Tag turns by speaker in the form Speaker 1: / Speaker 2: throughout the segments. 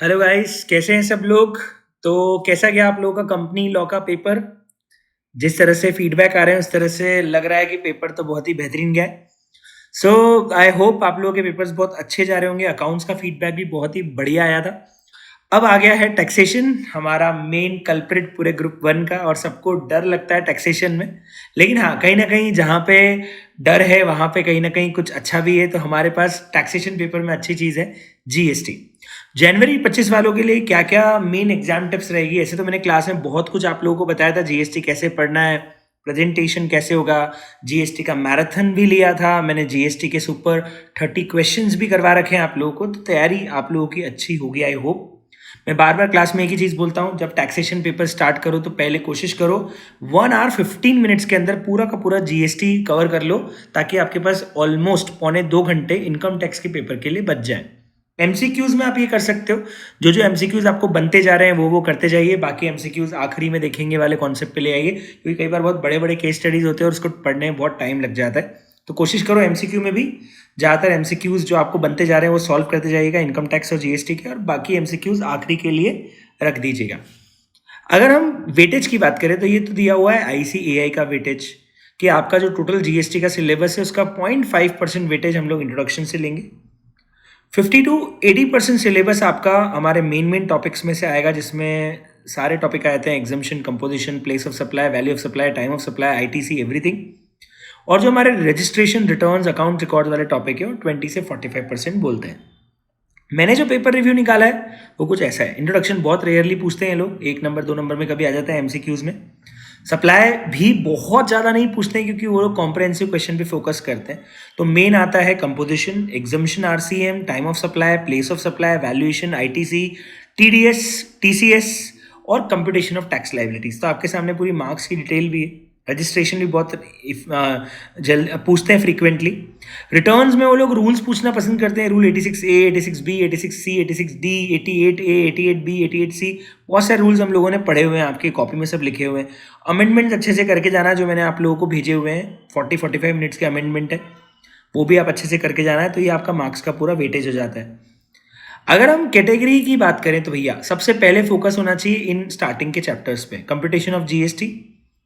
Speaker 1: Hello guys, कैसे हैं सब लोग। तो कैसा गया आप लोगों का कंपनी लॉ का पेपर। जिस तरह से फीडबैक आ रहे हैं उस तरह से लग रहा है कि पेपर तो बहुत ही बेहतरीन गया है। सो आई होप आप लोगों के पेपर्स बहुत अच्छे जा रहे होंगे। अकाउंट्स का फीडबैक भी बहुत ही बढ़िया आया था। अब आ गया है टैक्सेशन, हमारा मेन कल्प्रिट पूरे ग्रुप वन का, और सबको डर लगता है टैक्सेशन में। लेकिन हाँ, कहीं ना कहीं जहाँ पे डर है वहाँ पे कहीं ना कहीं कुछ अच्छा भी है। तो हमारे पास टैक्सेशन पेपर में अच्छी चीज़ है जीएसटी। जनवरी 25 वालों के लिए क्या क्या मेन एग्जाम टिप्स रहेगी। ऐसे तो मैंने क्लास में बहुत कुछ आप लोगों को बताया था, जीएसटी कैसे पढ़ना है, प्रेजेंटेशन कैसे होगा। जीएसटी का मैराथन भी लिया था मैंने, जीएसटी के सुपर 30 क्वेश्चंस भी करवा रखे हैं आप लोगों को। तो तैयारी आप लोगों की अच्छी होगी आई होप। मैं बार बार क्लास में एक ही चीज़ बोलता हूँ, जब टैक्सेशन पेपर स्टार्ट करो तो पहले कोशिश करो 1 आवर 15 मिनट्स के अंदर पूरा का पूरा जीएसटी कवर कर लो, ताकि आपके पास ऑलमोस्ट पौने 2 घंटे इनकम टैक्स के पेपर के लिए बच जाए। एमसीक्यूज में आप ये कर सकते हो, जो एमसीक्यूज आपको बनते जा रहे हैं वो करते जाइए। बाकी एमसीक्यूज आखिरी में देखेंगे वाले कॉन्सेप्ट पे ले आइए, क्योंकि कई बार बहुत बड़े बड़े केस स्टडीज होते हैं और उसको पढ़ने में बहुत टाइम लग जाता है। तो कोशिश करो एमसीक्यू में भी ज़्यादातर एमसीक्यूज जो आपको बनते जा रहे हैं वो सॉल्व करते जाइएगा इनकम टैक्स और जीएसटी के, और बाकी एमसीक्यूज आखिरी के लिए रख दीजिएगा। अगर हम वेटेज की बात करें तो ये तो दिया हुआ है आईसीएआई का वेटेज, कि आपका जो टोटल जीएसटी का सिलेबस है उसका 0.5% वेटेज हम लोग इंट्रोडक्शन से लेंगे। 50 to 80% सिलेबस आपका हमारे मेन टॉपिक्स में से आएगा, जिसमें सारे टॉपिक आते हैं, exemption, composition, place of supply, value of supply, time of supply, ITC, everything. और जो हमारे रजिस्ट्रेशन, रिटर्न्स, अकाउंट रिकॉर्ड वाले टॉपिक है वो 20 से 45% बोलते हैं। मैंने जो पेपर रिव्यू निकाला है वो कुछ ऐसा है। इंट्रोडक्शन बहुत रेयरली पूछते हैं लोग, 1 नंबर 2 नंबर में कभी आ जाता है एमसीक्यूज में। सप्लाई भी बहुत ज़्यादा नहीं पूछते हैं, क्योंकि वो लोग कॉम्प्रहेंसिव क्वेश्चन पे फोकस करते हैं। तो मेन आता है composition, exemption, RCM, time of supply, place of supply, valuation, ITC, TDS, TCS और कंप्यूटेशन ऑफ टैक्स लाइबिलिटीज। तो आपके सामने पूरी मार्क्स की डिटेल भी है। रजिस्ट्रेशन भी बहुत पूछते हैं फ्रीक्वेंटली। रिटर्न्स में वो लोग रूल्स पूछना पसंद करते हैं, rule 86A, 86B, 86C, 86D, 88A, 88B, 88C। बहुत सारे रूल्स हम लोगों ने पढ़े हुए हैं, आपकी कॉपी में सब लिखे हुए हैं। अमेंडमेंट अच्छे से करके जाना, जो मैंने आप लोगों को भेजे हुए हैं 40-45 मिनट्स के अमेंडमेंट है, वो भी आप अच्छे से करके जाना है। तो ये आपका मार्क्स का पूरा वेटेज हो जाता है। अगर हम कैटेगरी की बात करें तो भैया सबसे पहले फोकस होना चाहिए इन स्टार्टिंग के चैप्टर्स पे। कंप्यूटेशन ऑफ जीएसटी,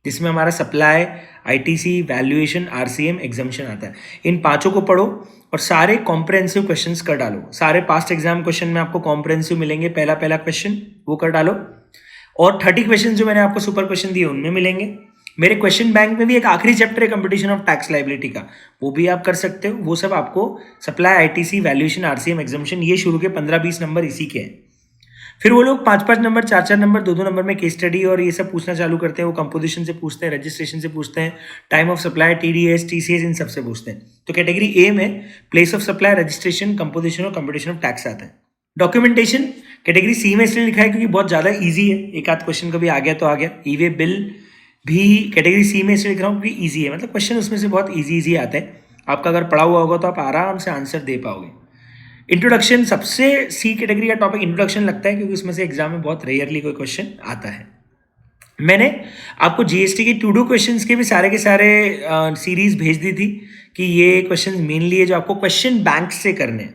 Speaker 1: जिसमें हमारा supply, ITC, valuation, RCM, exemption आता है। इन पांचों को पढ़ो और सारे कॉम्प्रहेंसिव क्वेश्चंस कर डालो। सारे पास्ट एग्जाम क्वेश्चन में आपको कॉम्प्रहेंसिव मिलेंगे, पहला पहला क्वेश्चन वो कर डालो। और 30 क्वेश्चन जो मैंने आपको सुपर क्वेश्चन दिए उनमें मिलेंगे। मेरे क्वेश्चन बैंक में भी एक आखिरी चैप्टर है कंपटीशन ऑफ टैक्स लाइबिलिटी का, वो भी आप कर सकते हो। वो सब आपको supply, ITC, valuation, RCM, exemption, ये शुरू के 15-20 नंबर इसी के हैं। फिर वो लोग 5-5 नंबर, 4-4 नंबर, 2-2 नंबर में केस स्टडी और ये सब पूछना चालू करते हैं। वो कंपोजिशन से पूछते हैं, रजिस्ट्रेशन से पूछते हैं, time of supply, TDS, TCS, इन सब से पूछते हैं। तो कैटेगरी ए में place of supply, registration, composition और कंपटीशन ऑफ टैक्स आता है। डॉक्यूमेंटेशन कैटेगरी सी में इसलिए लिखा है क्योंकि बहुत ज़्यादा ईजी है, एक आध क्वेश्चन कभी आ गया तो आ गया। ई वे बिल भी कैटेगरी सी में इसलिए लिख रहा हूँ क्योंकि ईजी है, मतलब क्वेश्चन उसमें से बहुत ईजी आते हैं। आपका अगर पढ़ा हुआ होगा तो आप आराम से आंसर दे पाओगे। इंट्रोडक्शन सबसे सी कैटेगरी का टॉपिक इंट्रोडक्शन लगता है, क्योंकि उसमें से एग्जाम में बहुत रेयरली कोई क्वेश्चन आता है। मैंने आपको जीएसटी के टू डू क्वेश्चंस के भी सारे के सारे सीरीज भेज दी थी, कि ये क्वेश्चंस मेनली है जो आपको क्वेश्चन बैंक से करने हैं,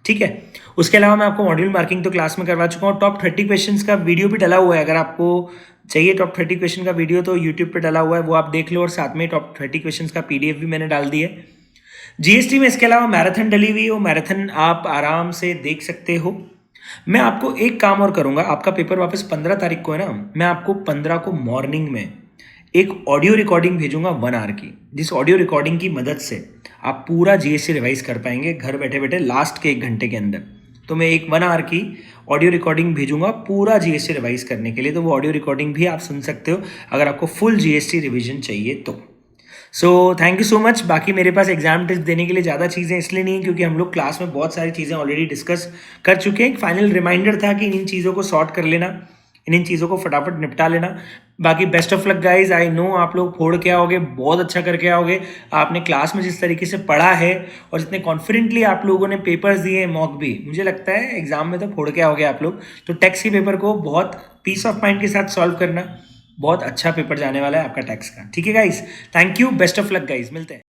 Speaker 1: ठीक है। उसके अलावा मैं आपको मॉड्यूल मार्किंग तो क्लास में करवा चुका हूँ। टॉप 30 क्वेश्चंस का वीडियो भी डला हुआ है, अगर आपको चाहिए टॉप 30 क्वेश्चन का वीडियो तो यूट्यूब पे डला हुआ है, वो आप देख लो। और साथ में टॉप 30 क्वेश्चंस का पीडीएफ भी मैंने डाल दी है जीएसटी में। इसके अलावा मैराथन डली हुई है, वो मैराथन आप आराम से देख सकते हो। मैं आपको एक काम और करूंगा, आपका पेपर वापस 15 तारीख को है ना, मैं आपको 15 को मॉर्निंग में एक ऑडियो रिकॉर्डिंग भेजूंगा 1 आवर की, जिस ऑडियो रिकॉर्डिंग की मदद से आप पूरा जीएसटी रिवाइज कर पाएंगे घर बैठे बैठे लास्ट के 1 घंटे के अंदर। तो मैं एक 1 आवर की ऑडियो रिकॉर्डिंग भेजूंगा पूरा जीएसटी रिवाइज करने के लिए। तो वो ऑडियो रिकॉर्डिंग भी आप सुन सकते हो अगर आपको फुल जीएसटी रिविजन चाहिए तो। So thank you so much. बाकी मेरे पास एग्जाम टिप्स देने के लिए ज़्यादा चीज़ें इसलिए नहीं है क्योंकि हम लोग क्लास में बहुत सारी चीज़ें ऑलरेडी डिस्कस कर चुके हैं। एक फाइनल रिमाइंडर था कि इन चीज़ों को सॉर्ट कर लेना, इन चीज़ों को फटाफट निपटा लेना। बाकी best of luck guys, I know आप लोग फोड़ के आओगे, बहुत अच्छा करके आओगे। आपने क्लास में जिस तरीके से पढ़ा है और जितने कॉन्फिडेंटली आप लोगों ने पेपर्स दिए हैं, मॉक भी, मुझे लगता है एग्जाम में तो फोड़ के आओगे आप लोग। तो टैक्स के पेपर को बहुत पीस ऑफ माइंड के साथ सॉल्व करना, बहुत अच्छा पेपर जाने वाला है आपका टैक्स का, ठीक है guys. Thank you, best of luck guys, मिलते हैं।